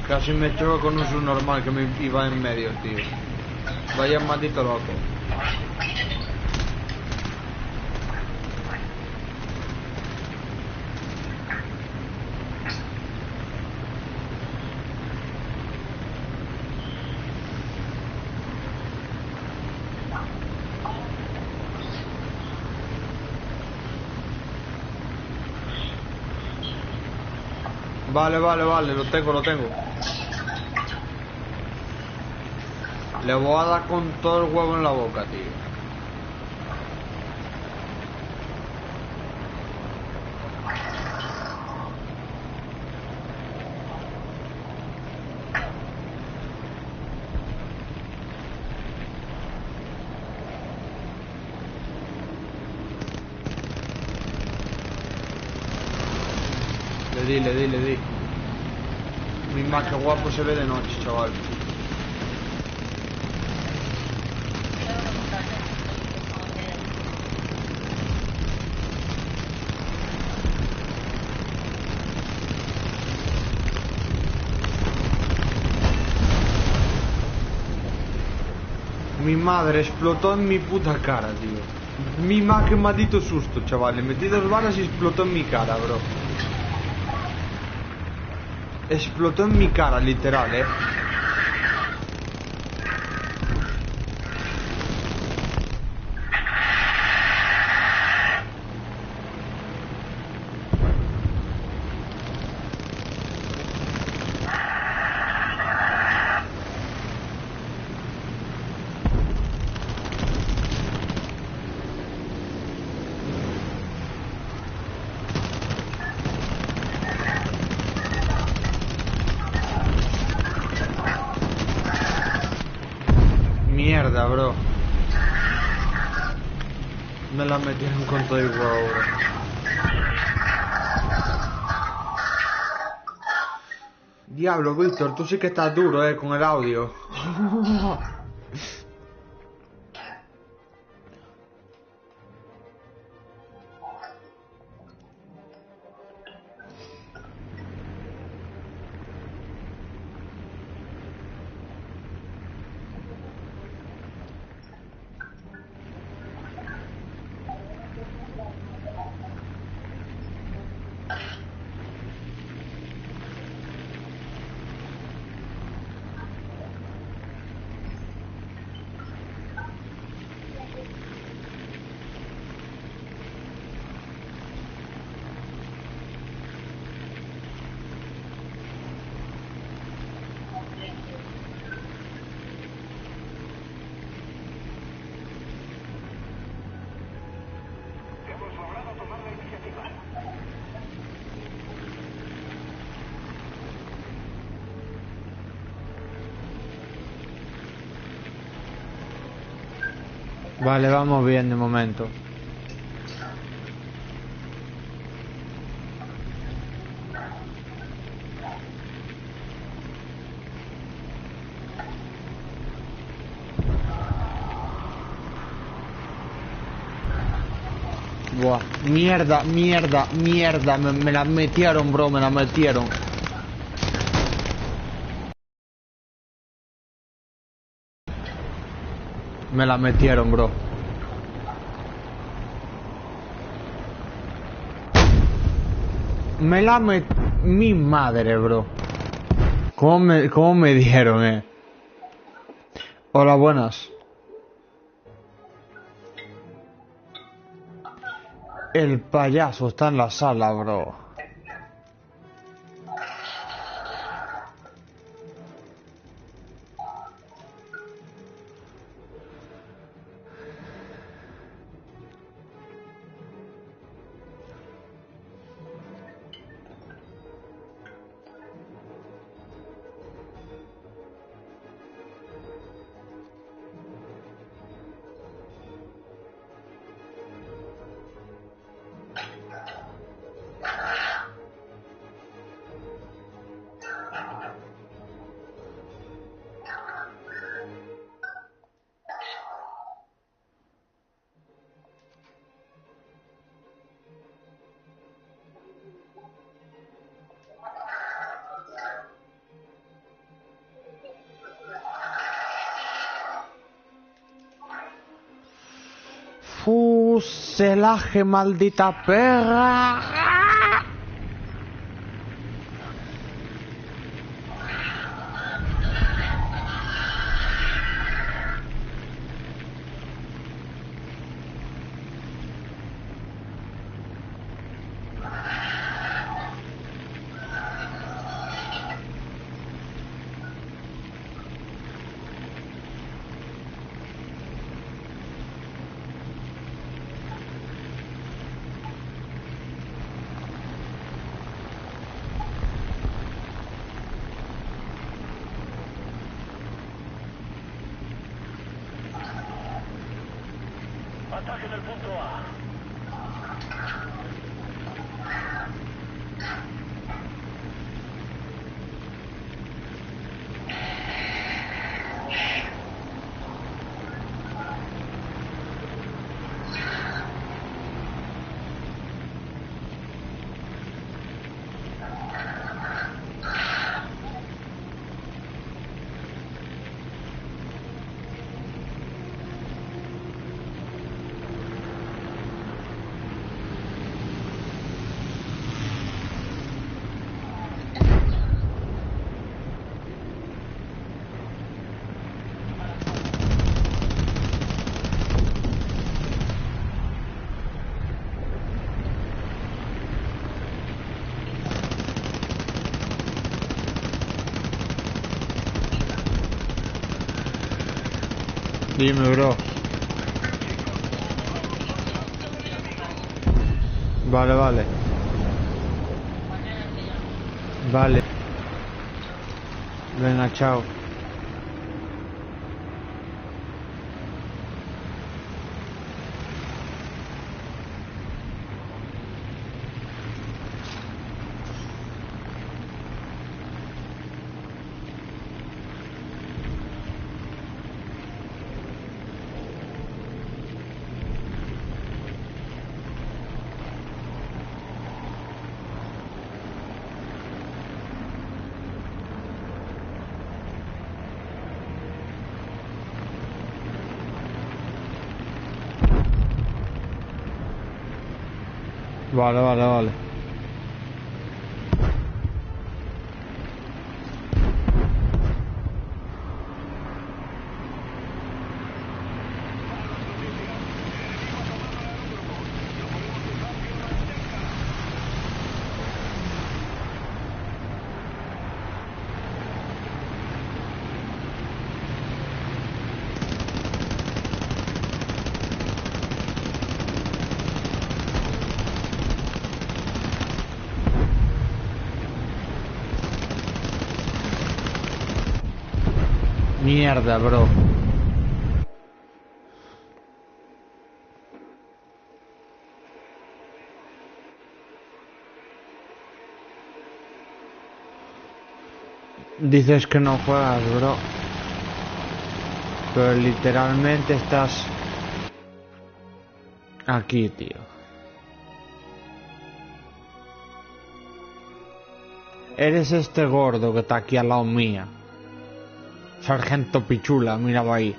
Casi me choco con un subnormal que me iba en medio, tío. Vaya maldito loco. Vale, lo tengo. Le voy a dar con todo el huevo en la boca, tío. Le di. Mi más que guapo se ve de noche, chaval. Mi madre explotó en mi puta cara, tío. Mi más que maldito susto, chaval. Le metí 2 balas y explotó en mi cara, bro. Explotó en mi cara, literal, Mierda, bro. Me la metieron con todo igual, bro. Diablo, Víctor, tú sí que estás duro, con el audio. Vale, vamos bien de momento. Buah, mierda. Me la metieron, bro, me la metieron. Me la metieron, bro. Mi madre, bro. ¿Cómo me dieron, Hola, buenas. El payaso está en la sala, bro. Fuselaje, maldita perra. Ataque en el punto A. Dime, bro. Vale, vale. Vale. Venga, chao. Vale, vale, vale. Mierda, bro. Dices que no juegas, bro. Pero literalmente estás aquí, tío. Eres este gordo que está aquí al lado mía. Sargento Pichula, míralo ahí.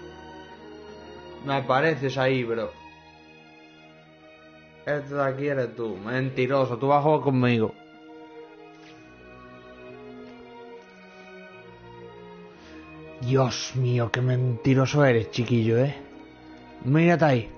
Me apareces ahí, bro. Este de aquí eres tú, mentiroso. Tú vas a jugar conmigo. Dios mío, qué mentiroso eres, chiquillo, ¿eh? Mírate ahí.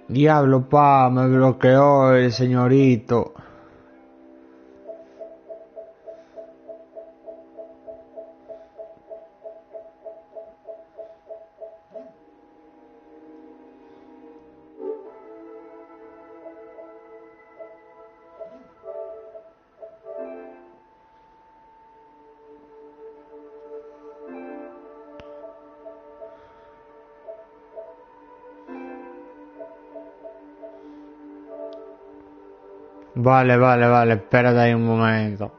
Diablo, pa, me bloqueó el señorito. Vale, vale, vale, espérate ahí un momento.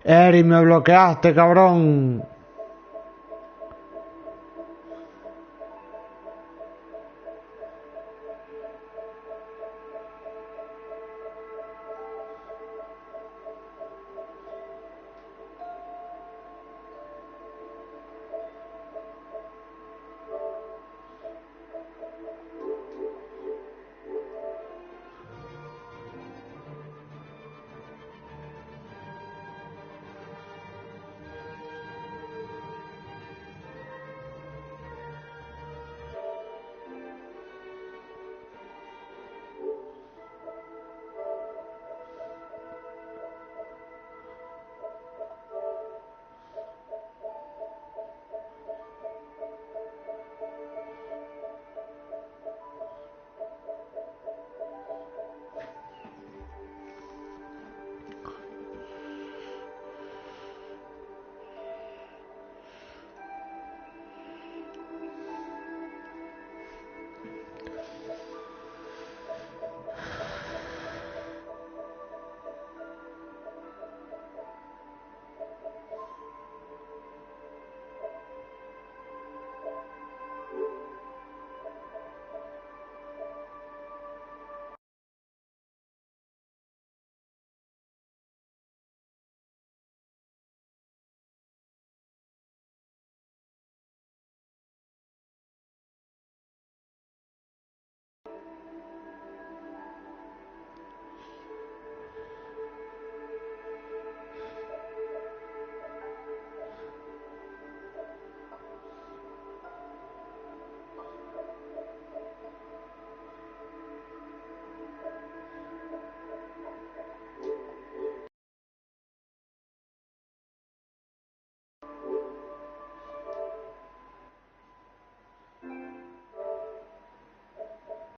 Eri, me bloqueaste, cabrón.